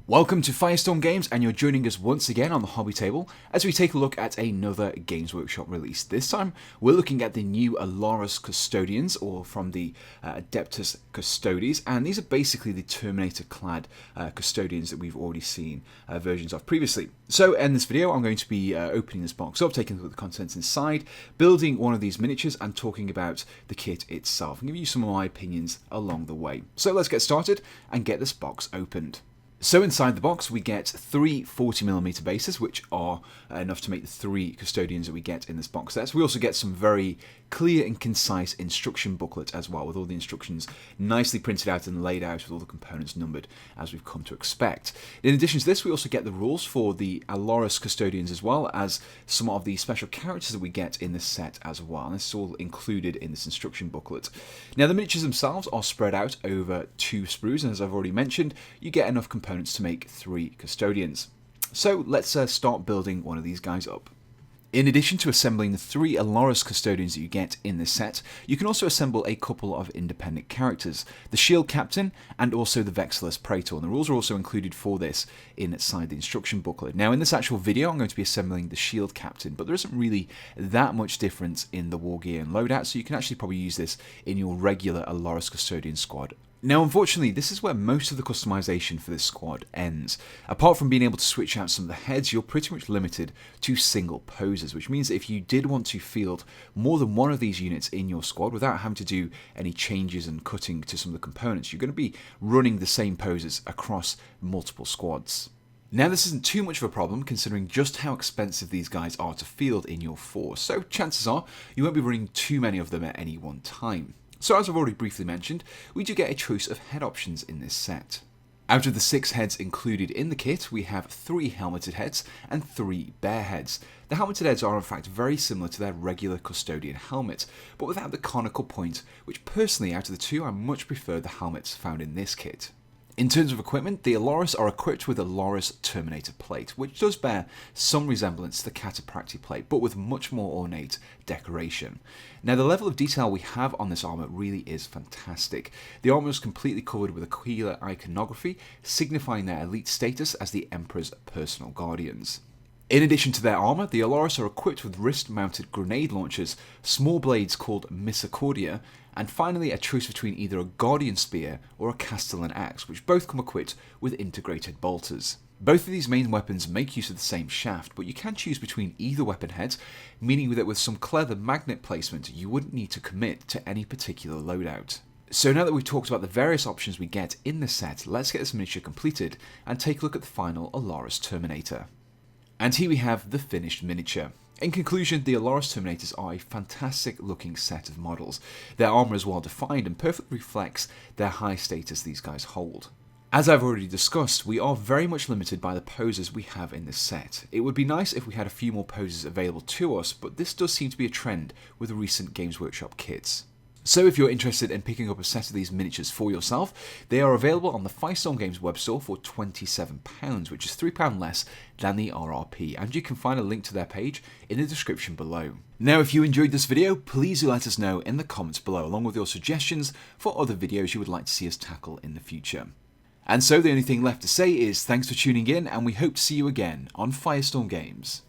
Welcome to Firestorm Games, and you're joining us once again on the hobby table as we take a look at another Games Workshop release. This time we're looking at the new Allarus Custodians, or from the Adeptus Custodes, and these are basically the Terminator-clad custodians that we've already seen versions of previously. So in this video I'm going to be opening this box up, taking a look at the contents inside, building one of these miniatures and talking about the kit itself and giving you some of my opinions along the way. So let's get started and get this box opened. So inside the box we get three 40mm bases, which are enough to make the three custodians that we get in this box set. So we also get some very clear and concise instruction booklet as well, with all the instructions nicely printed out and laid out with all the components numbered as we've come to expect. In addition to this, we also get the rules for the Allarus Custodians, as well as some of the special characters that we get in this set as well. And this is all included in this instruction booklet. Now the miniatures themselves are spread out over 2 sprues, and as I've already mentioned, you get enough components to make 3 custodians. So let's start building one of these guys up. In addition to assembling the 3 Allarus Custodians that you get in this set, you can also assemble a couple of independent characters, the Shield Captain and also the Vexillus Praetor, and the rules are also included for this inside the instruction booklet. Now in this actual video I'm going to be assembling the Shield Captain, but there isn't really that much difference in the war gear and loadout, so you can actually probably use this in your regular Allarus Custodian squad. Now unfortunately this is where most of the customization for this squad ends. Apart from being able to switch out some of the heads, you're pretty much limited to single poses, which means that if you did want to field more than one of these units in your squad without having to do any changes and cutting to some of the components, you're going to be running the same poses across multiple squads. Now this isn't too much of a problem considering just how expensive these guys are to field in your force, so chances are you won't be running too many of them at any one time. So as I've already briefly mentioned, we do get a choice of head options in this set. Out of the 6 heads included in the kit, we have 3 helmeted heads and 3 bear heads. The helmeted heads are in fact very similar to their regular custodian helmet, but without the conical point, which personally out of the 2 I much prefer the helmets found in this kit. In terms of equipment, the Allarus are equipped with a Allarus Terminator plate, which does bear some resemblance to the Catapracti plate, but with much more ornate decoration. Now the level of detail we have on this armour really is fantastic. The armour is completely covered with Aquila iconography, signifying their elite status as the Emperor's personal guardians. In addition to their armour, the Allarus are equipped with wrist-mounted grenade launchers, small blades called Misericordia, and finally a choice between either a Guardian Spear or a Castellan Axe, which both come equipped with integrated bolters. Both of these main weapons make use of the same shaft, but you can choose between either weapon head, meaning that with some clever magnet placement you wouldn't need to commit to any particular loadout. So now that we've talked about the various options we get in this set, let's get this miniature completed and take a look at the final Allarus Terminator. And here we have the finished miniature. In conclusion, the Allarus Terminators are a fantastic looking set of models. Their armour is well defined and perfectly reflects their high status these guys hold. As I've already discussed, we are very much limited by the poses we have in this set. It would be nice if we had a few more poses available to us, but this does seem to be a trend with recent Games Workshop kits. So if you're interested in picking up a set of these miniatures for yourself, they are available on the Firestorm Games web store for £27, which is £3 less than the RRP, and you can find a link to their page in the description below. Now if you enjoyed this video, please do let us know in the comments below, along with your suggestions for other videos you would like to see us tackle in the future. And so the only thing left to say is thanks for tuning in, and we hope to see you again on Firestorm Games.